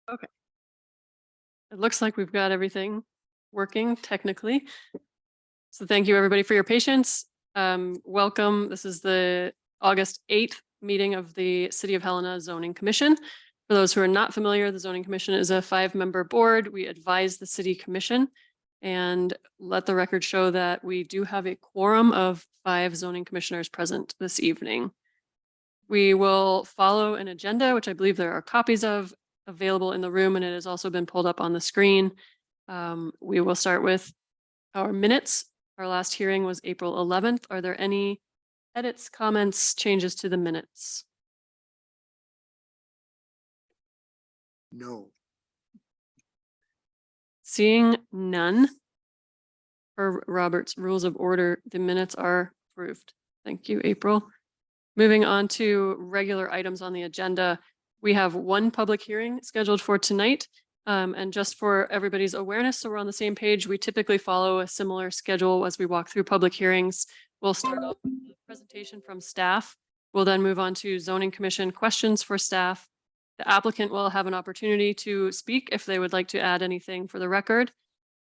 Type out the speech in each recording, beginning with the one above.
Okay. It looks like we've got everything working technically. So thank you everybody for your patience. Welcome. This is the August 8th meeting of the City of Helena Zoning Commission. For those who are not familiar, the Zoning Commission is a 5-member board. We advise the City Commission and let the record show that we do have a quorum of 5 zoning commissioners present this evening. We will follow an agenda, which I believe there are copies of available in the room, and it has also been pulled up on the screen. We will start with our minutes. Our last hearing was April 11th. Are there any edits, comments, changes to the minutes? No. Seeing none, per Robert's Rules of Order, the minutes are approved. Thank you, April. Moving on to regular items on the agenda, we have one public hearing scheduled for tonight. And just for everybody's awareness, so we're on the same page, we typically follow a similar schedule as we walk through public hearings. We'll start off with a presentation from staff. We'll then move on to zoning commission questions for staff. The applicant will have an opportunity to speak if they would like to add anything for the record.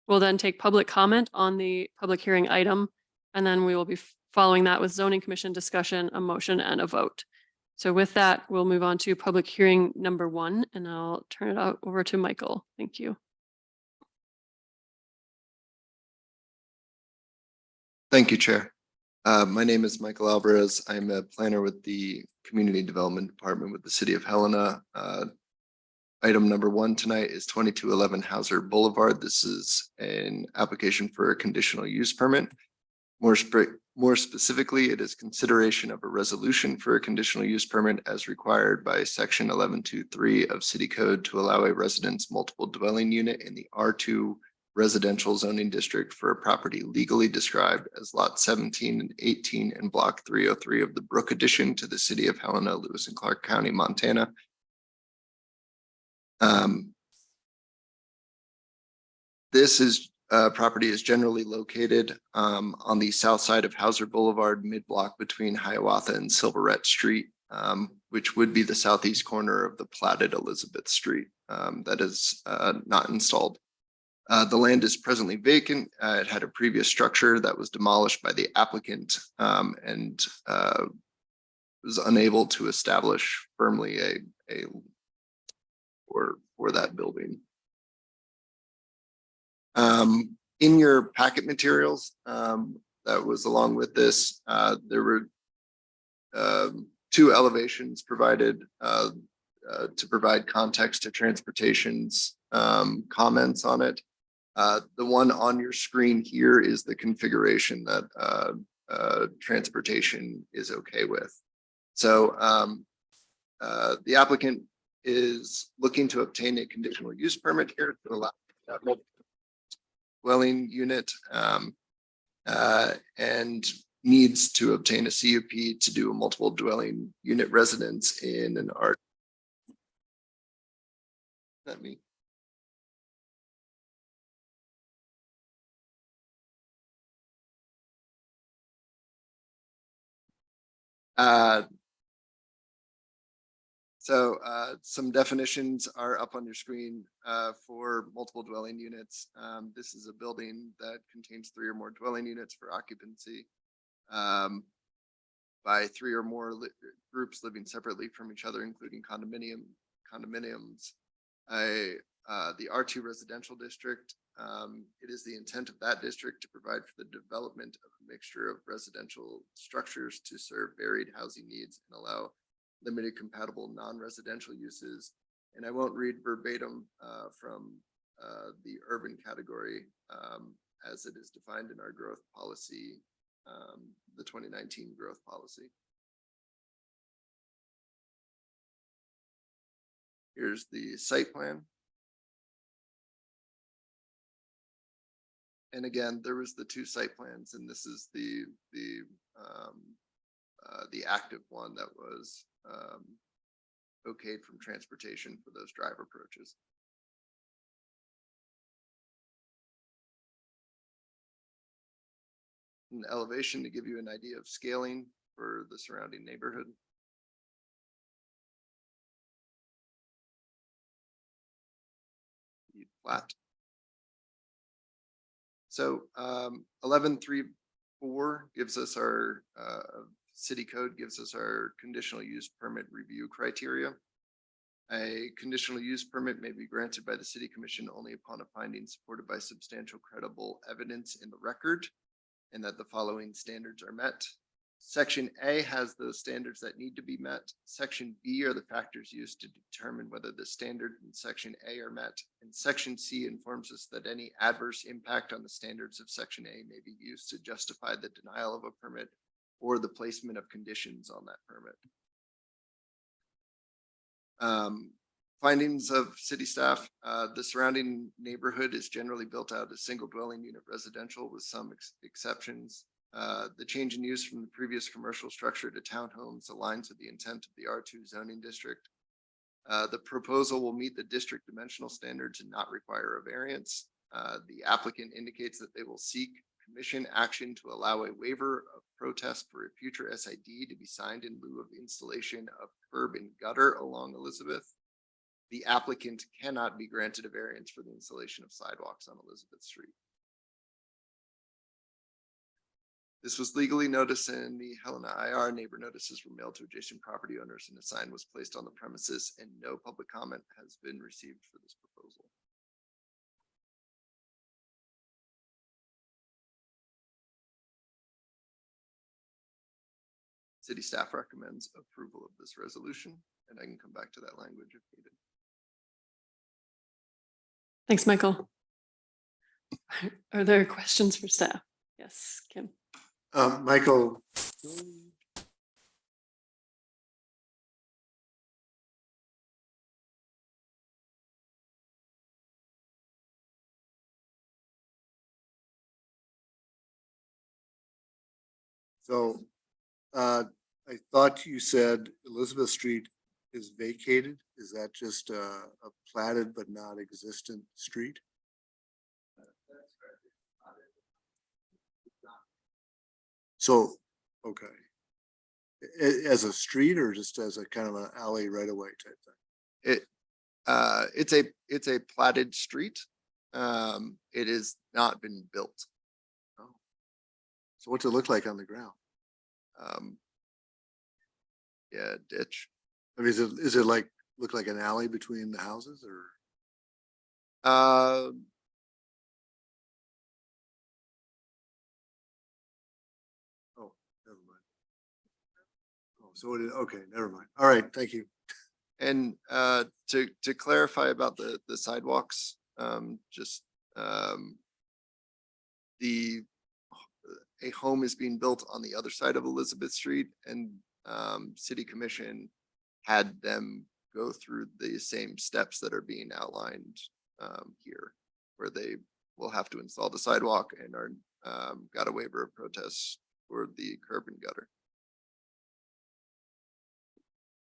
We'll then take public comment on the public hearing item, and then we will be following that with zoning commission discussion, a motion, and a vote. So with that, we'll move on to public hearing number 1, and I'll turn it over to Michael. Thank you. Thank you, Chair. My name is Michael Alvarez. I'm a planner with the Community Development Department with the City of Helena. Item number 1 tonight is 2211 Hauser Boulevard. This is an application for a conditional use permit. More specifically, it is consideration of a resolution for a conditional use permit as required by section 1123 of City Code to allow a residence multiple dwelling unit in the R2 residential zoning district for a property legally described as lot 17 and 18 in block 303 of the Brook addition to the City of Helena, Lewis and Clark County, Montana. This property is generally located on the south side of Hauser Boulevard, mid-block between Hiawatha and Silverette Street, which would be the southeast corner of the platted Elizabeth Street that is not installed. The land is presently vacant. It had a previous structure that was demolished by the applicant and was unable to establish firmly a for that building. In your packet materials that was along with this, there were 2 elevations provided to provide context to transportation's comments on it. The one on your screen here is the configuration that transportation is okay with. So the applicant is looking to obtain a conditional use permit here to allow that dwelling unit and needs to obtain a CUP to do a multiple dwelling unit residence in an art. Let me. Some definitions are up on your screen for multiple dwelling units. This is a building that contains 3 or more dwelling units for occupancy by 3 or more groups living separately from each other, including condominiums. The R2 residential district, it is the intent of that district to provide for the development of a mixture of residential structures to serve varied housing needs and allow limited compatible non-residential uses. And I won't read verbatim from the urban category as it is defined in our growth policy, the 2019 growth policy. Here's the site plan. And again, there was the 2 site plans, and this is the active one that was okayed from transportation for those drive approaches. An elevation to give you an idea of scaling for the surrounding neighborhood. Street plat. So 11.3.4 gives us our city code gives us our conditional use permit review criteria. A conditional use permit may be granted by the city commission only upon a finding supported by substantial credible evidence in the record and that the following standards are met. Section A has the standards that need to be met. Section B are the factors used to determine whether the standard in Section A are met. And Section C informs us that any adverse impact on the standards of Section A may be used to justify the denial of a permit or the placement of conditions on that permit. Findings of city staff, the surrounding neighborhood is generally built out as single dwelling unit residential with some exceptions. The change in use from the previous commercial structure to townhomes aligns with the intent of the R2 zoning district. The proposal will meet the district dimensional standards and not require a variance. The applicant indicates that they will seek commission action to allow a waiver of protest for a future SID to be signed in lieu of installation of curb and gutter along Elizabeth. The applicant cannot be granted a variance for the installation of sidewalks on Elizabeth Street. This was legally noticed in the Helena IR. Neighbor notices were mailed to adjacent property owners and a sign was placed on the premises and no public comment has been received for this proposal. City staff recommends approval of this resolution, and I can come back to that language if needed. Thanks, Michael. Are there questions for staff? Yes, Kim. Michael. So I thought you said Elizabeth Street is vacated. Is that just a platted but not existent street? So, okay. As a street or just as a kind of an alley right away type thing? It's a platted street. It has not been built. Oh. So what's it look like on the ground? Yeah, ditch. I mean, is it like, look like an alley between the houses or? Oh, never mind. Oh, so it is, okay, never mind. All right, thank you. And to clarify about the sidewalks, a home is being built on the other side of Elizabeth Street and city commission had them go through the same steps that are being outlined here, where they will have to install the sidewalk and are got a waiver of protest for the curb and gutter.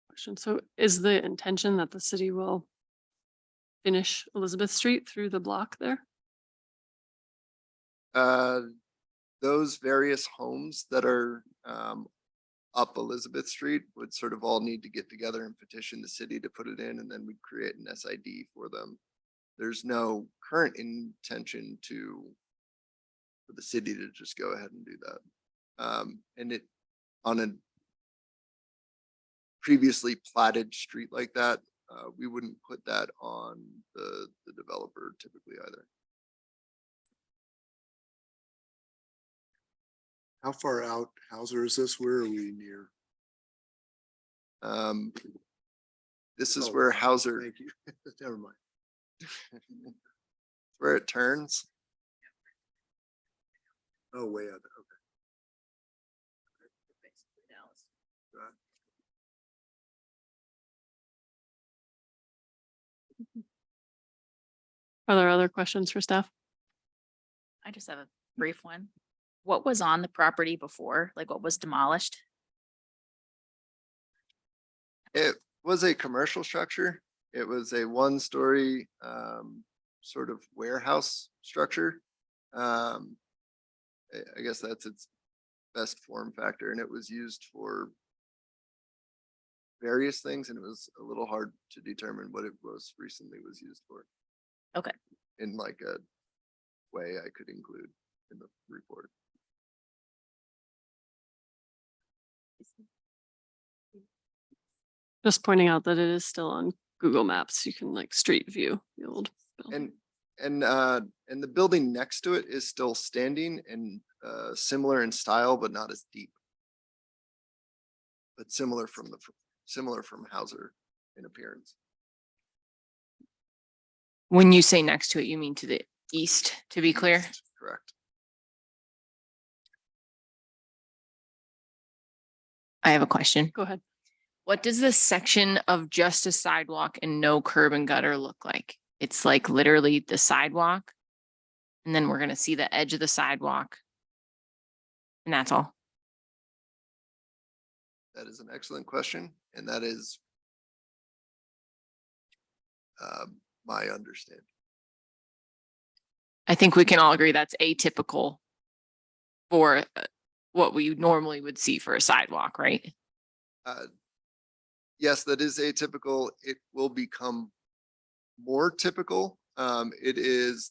Question. So is the intention that the city will finish Elizabeth Street through the block there? Those various homes that are up Elizabeth Street would sort of all need to get together and petition the city to put it in, and then we'd create an SID for them. There's no current intention for the city to just go ahead and do that. And it on a previously platted street like that, we wouldn't put that on the developer typically either. How far out Hauser is this? Where are we near? This is Oh, where Hauser, Thank you. Never mind. where it turns. Oh, way out there. Okay. Are there other questions for staff? I just have a brief one. What was on the property before? Like what was demolished? It was a commercial structure. It was a one-story sort of warehouse structure. I guess that's its best form factor, and it was used for various things, and it was a little hard to determine what it was recently was used for. Okay. In like a way I could include in the report. Just pointing out that it is still on Google Maps. You can like street view the old building. And the building next to it is still standing and similar in style, but not as deep. But similar from Hauser in appearance. When you say next to it, you mean to the east, to be clear? East, correct. I have a question. Go ahead. What does this section of just a sidewalk and no curb and gutter look like? It's like literally the sidewalk. And then we're gonna see the edge of the sidewalk. And that's all. That is an excellent question, and that is my understanding. I think we can all agree that's atypical for what we normally would see for a sidewalk, right? Yes, that is atypical. It will become more typical. It is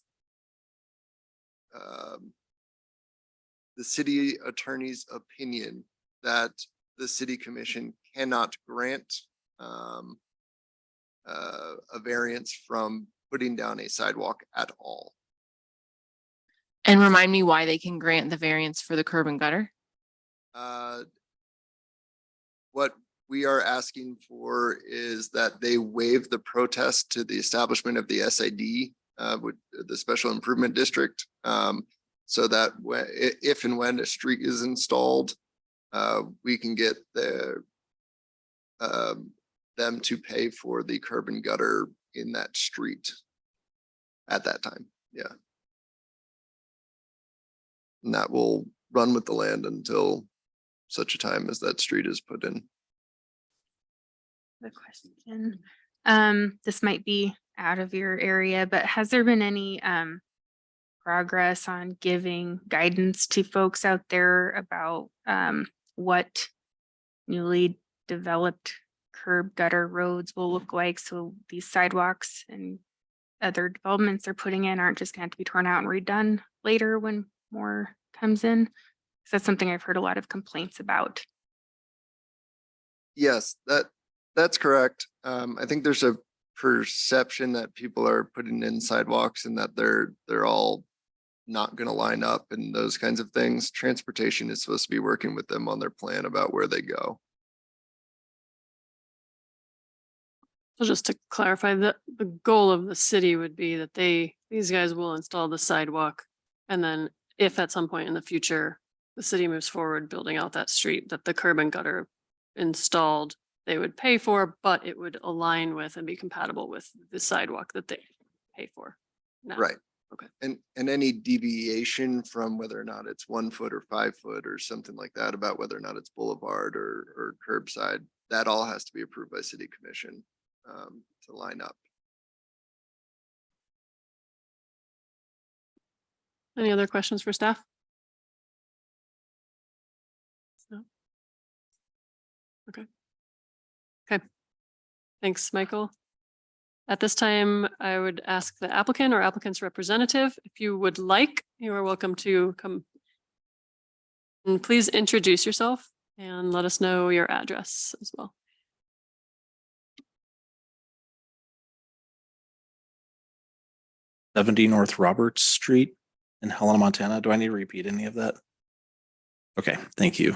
the city attorney's opinion that the city commission cannot grant a variance from putting down a sidewalk at all. And remind me why they can grant the variance for the curb and gutter? What we are asking for is that they waive the protest to the establishment of the SID, with the Special Improvement District, so that if and when a street is installed, we can get them to pay for the curb and gutter in that street at that time. Yeah. And that will run with the land until such a time as that street is put in. The question, this might be out of your area, but has there been any progress on giving guidance to folks out there about what newly developed curb gutter roads will look like? So these sidewalks and other developments they're putting in aren't just going to have to be torn out and redone later when more comes in. 'Cause that's something I've heard a lot of complaints about. Yes, that's correct. I think there's a perception that people are putting in sidewalks and that they're all not gonna line up and those kinds of things. Transportation is supposed to be working with them on their plan about where they go. So just to clarify, the goal of the city would be that these guys will install the sidewalk. And then if at some point in the future, the city moves forward building out that street, that the curb and gutter installed, they would pay for, but it would align with and be compatible with the sidewalk that they pay for now. Right. Okay. And any deviation from whether or not it's 1 foot or 5 foot or something like that about whether or not it's boulevard or curbside, that all has to be approved by city commission to line up. Any other questions for staff? No? Okay. Okay. Thanks, Michael. At this time, I would ask the applicant or applicant's representative, if you would like, you are welcome to come. And please introduce yourself and let us know your address as well. '70 North Roberts Street in Helena, Montana. Do I need to repeat any of that? Okay, thank you.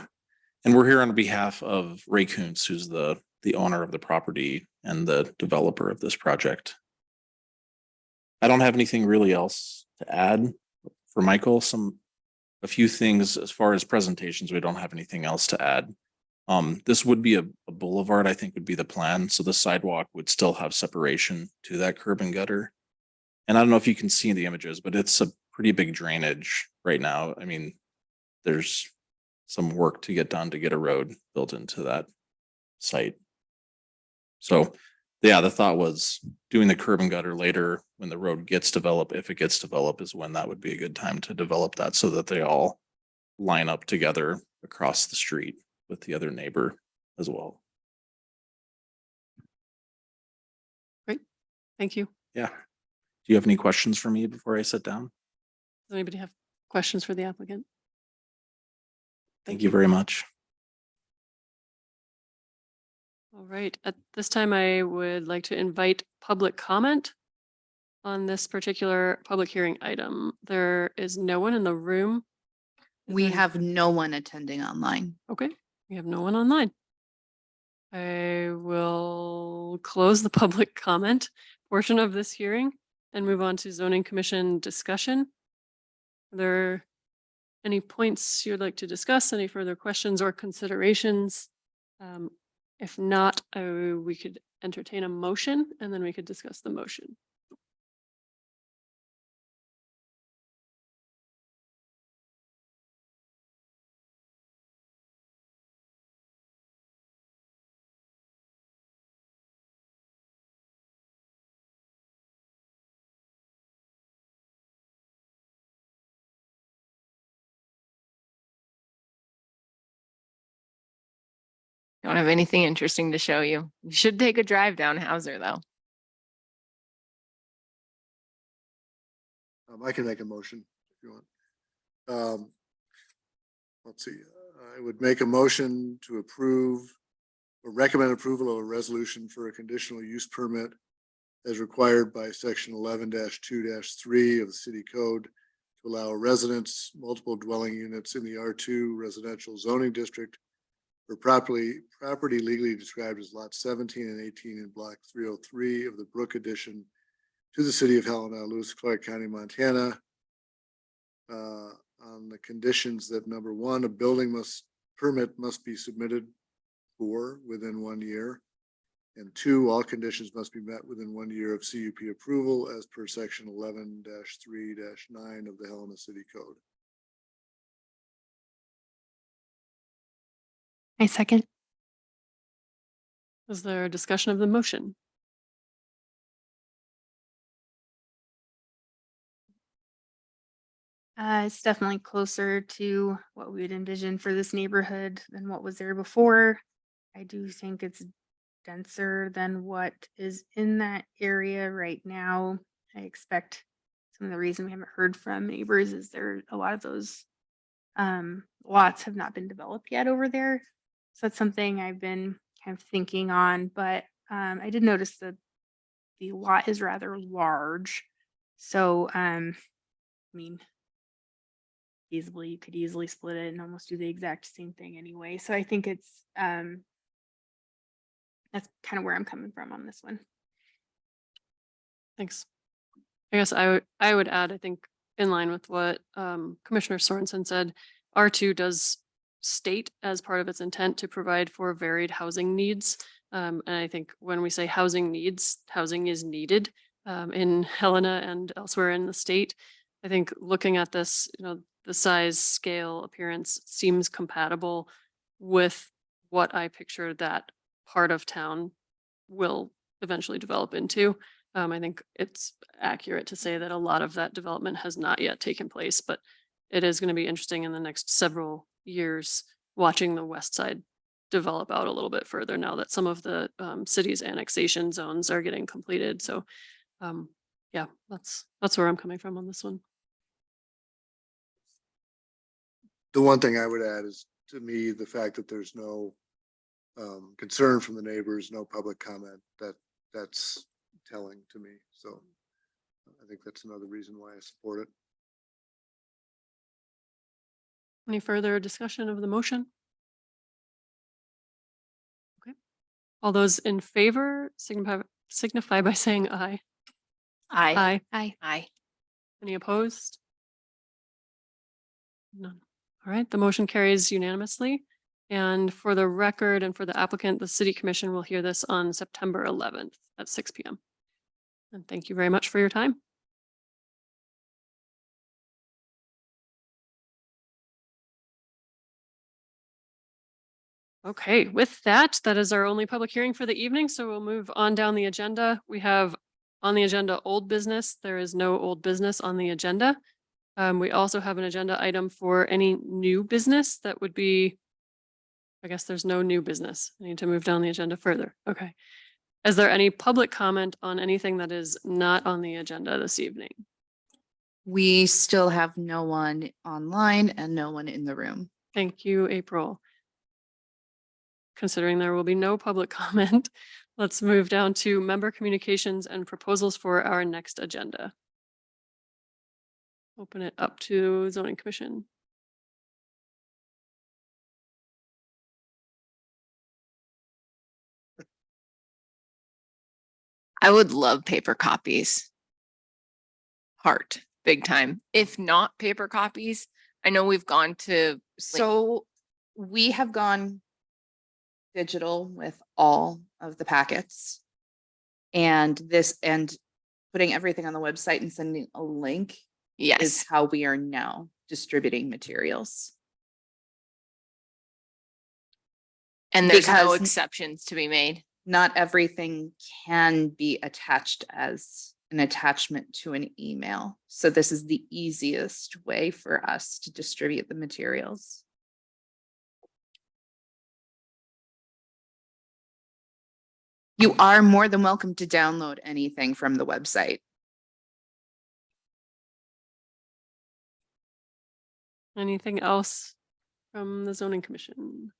And we're here on behalf of Ray Kuntz, who's the owner of the property and the developer of this project. I don't have anything really else to add for Michael. A few things as far as presentations, we don't have anything else to add. This would be a boulevard, I think would be the plan. So the sidewalk would still have separation to that curb and gutter. And I don't know if you can see in the images, but it's a pretty big drainage right now. I mean, there's some work to get done to get a road built into that site. So yeah, the thought was doing the curb and gutter later when the road gets developed, if it gets developed, is when that would be a good time to develop that so that they all line up together across the street with the other neighbor as well. Great, thank you. Yeah. Do you have any questions for me before I sit down? Does anybody have questions for the applicant? Thank you very much. All right, at this time, I would like to invite public comment on this particular public hearing item. There is no one in the room. Is We there any- have no one attending online. Okay, we have no one online. I will close the public comment portion of this hearing and move on to zoning commission discussion. Are there any points you'd like to discuss? Any further questions or considerations? If not, we could entertain a motion and then we could discuss the motion. Don't have anything interesting to show you. You should take a drive down Hauser though. I can make a motion if you want. Let's see, I would make a motion to approve or recommend approval of a resolution for a conditional use permit as required by section 11-2-3 of the city code to allow residents, multiple dwelling units in the R2 residential zoning district for property legally described as lot 17 and 18 in block 303 of the Brook addition to the city of Helena, Lewis Clark County, Montana. On the conditions that number one, a building permit must be submitted for within 1 year. And two, all conditions must be met within 1 year of CUP approval as per section 11-3-9 of the Helena City Code. I second. Is there a discussion of the motion? It's definitely closer to what we would envision for this neighborhood than what was there before. I do think it's denser than what is in that area right now. I expect some of the reason we haven't heard from neighbors is a lot of those lots have not been developed yet over there. So that's something I've been kind of thinking on, but I did notice that the lot is rather large. So I mean, you could easily split it and almost do the exact same thing anyway. So I think it's that's kind of where I'm coming from on this one. Thanks. I guess I would add, I think in line with what Commissioner Sorensen said, R2 does state as part of its intent to provide for varied housing needs. And I think when we say housing needs, housing is needed in Helena and elsewhere in the state. I think looking at this, the size, scale, appearance seems compatible with what I picture that part of town will eventually develop into. I think it's accurate to say that a lot of that development has not yet taken place, but it is going to be interesting in the next several years watching the west side develop out a little bit further now that some of the city's annexation zones are getting completed. So yeah, that's where I'm coming from on this one. The one thing I would add is, to me, the fact that there's no concern from the neighbors, no public comment, that's telling to me. So I think that's another reason why I support it. Any further discussion of the motion? Okay. All those in favor signify by saying aye. Aye. Aye. Aye. Any opposed? None. All right, the motion carries unanimously. And for the record and for the applicant, the city commission will hear this on September 11th at 6 p.m. And thank you very much for your time. Okay, with that, that is our only public hearing for the evening. So we'll move on down the agenda. We have on the agenda old business. There is no old business on the agenda. We also have an agenda item for any new business that would be, I guess there's no new business. I need to move down the agenda further. Okay. Is there any public comment on anything that is not on the agenda this evening? We still have no one online and no one in the room. Thank you, April. Considering there will be no public comment, let's move down to member communications and proposals for our next agenda. Open it up to zoning commission. I would love paper copies. Heart, big time. If not paper copies, I know we've gone to, So we have gone digital with all of the packets. And putting everything on the website and sending a link is yes, how we are now distributing materials. and there's no because- exceptions to be made. Not everything can be attached as an attachment to an email. So this is the easiest way for us to distribute the materials. You are more than welcome to download anything from the website. Anything else from the zoning commission?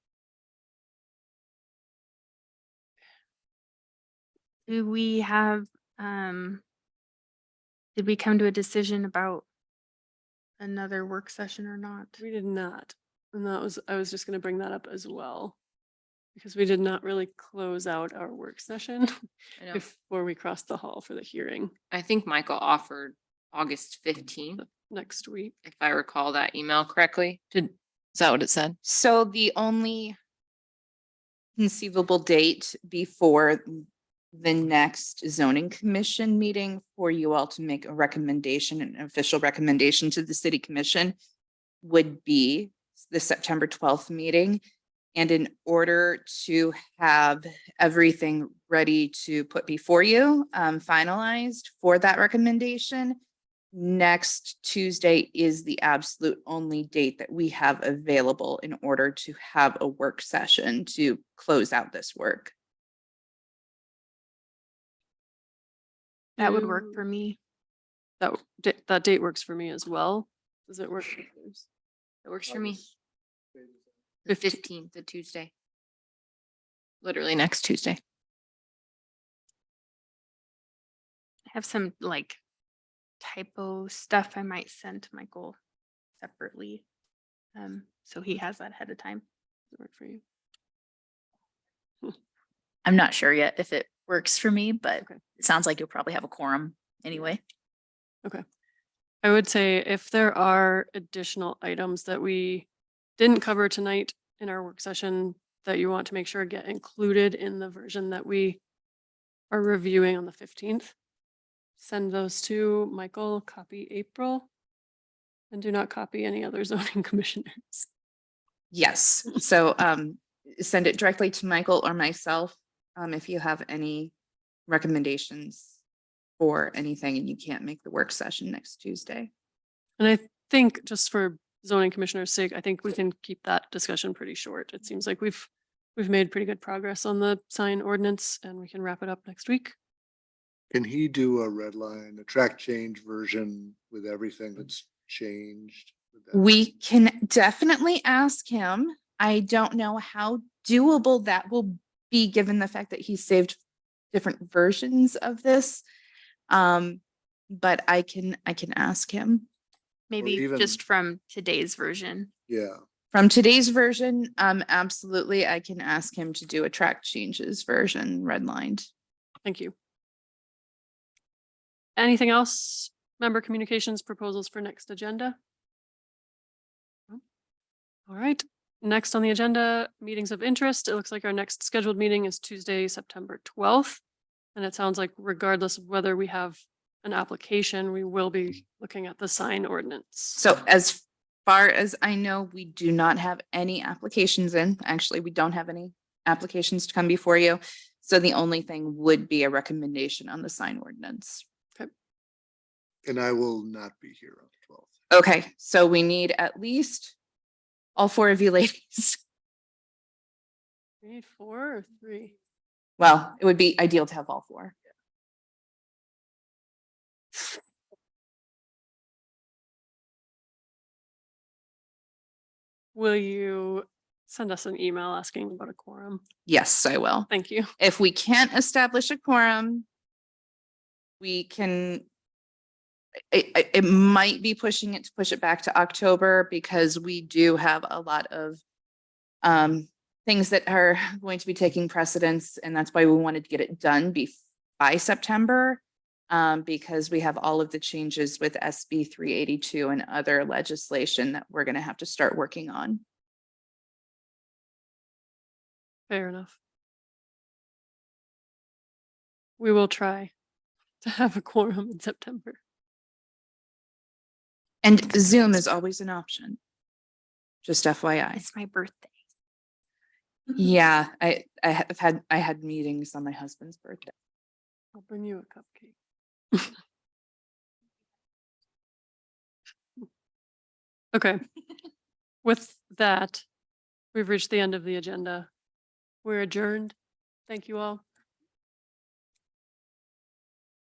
Do we have, did we come to a decision about another work session or not? We did not. And I was just gonna bring that up as well. Because we did not really close out our work session I know. before we crossed the hall for the hearing I think Michael offered August 15th, next week. if I recall that email correctly. Is that what it said? So the only conceivable date before the next zoning commission meeting for you all to make a recommendation, an official recommendation to the city commission would be the September 12th meeting. And in order to have everything ready to put before you, finalized for that recommendation, next Tuesday is the absolute only date that we have available in order to have a work session to close out this work. That would work Do- for me. That date works for me as well. Does it work for yours? It works for me. The 15th, the Tuesday. Literally next Tuesday. I have some like typo stuff I might send to Michael separately. So he has that ahead of time. Does it work for you? I'm not sure yet if it works for me, but Okay. it sounds like you'll probably have a quorum anyway. I would say if there are additional items that we didn't cover tonight in our work session that you want to make sure get included in the version that we are reviewing on the 15th, send those to Michael, copy April, and do not copy any other zoning commissioners. Yes, so send it directly to Michael or myself if you have any recommendations for anything and you can't make the work session next Tuesday. And I think just for zoning commissioner's sake, I think we can keep that discussion pretty short. It seems like we've made pretty good progress on the sign ordinance and we can wrap it up next week. Can he do a red line, a track change version with everything that's changed? Would that- We can definitely ask him. I don't know how doable that will be, given the fact that he saved different versions of this. But I can ask him. Maybe even- just from today's version. Yeah, From today's version, absolutely, I can ask him to do a track changes version redlined. Thank you. Anything else? Member communications proposals for next agenda? No? All right, next on the agenda, meetings of interest. It looks like our next scheduled meeting is Tuesday, September 12th. And it sounds like regardless of whether we have an application, we will be looking at the sign ordinance. So as far as I know, we do not have any applications in. Actually, we don't have any applications to come before you. So the only thing would be a recommendation on the sign ordinance. and I will not be here on the 12th. Okay, so we need at least all four of you ladies. We need 4 or 3? Well, it would be ideal to have all four. Will you send us an email asking about a quorum? Yes, I will. Thank you. If we can't establish a quorum, we can, it might be pushing it to push it back to October because we do have a lot of things that are going to be taking precedence, and that's why we wanted to get it done by September. Because we have all of the changes with SB 382 and other legislation that we're gonna have to start working on. Fair enough. We will try to have a quorum in September. And Zoom is always an option. Just FYI. It's my birthday. Yeah, I had meetings on my husband's birthday. I'll bring you a cupcake. Okay. With that, we've reached the end of the agenda. We're adjourned. Thank you all.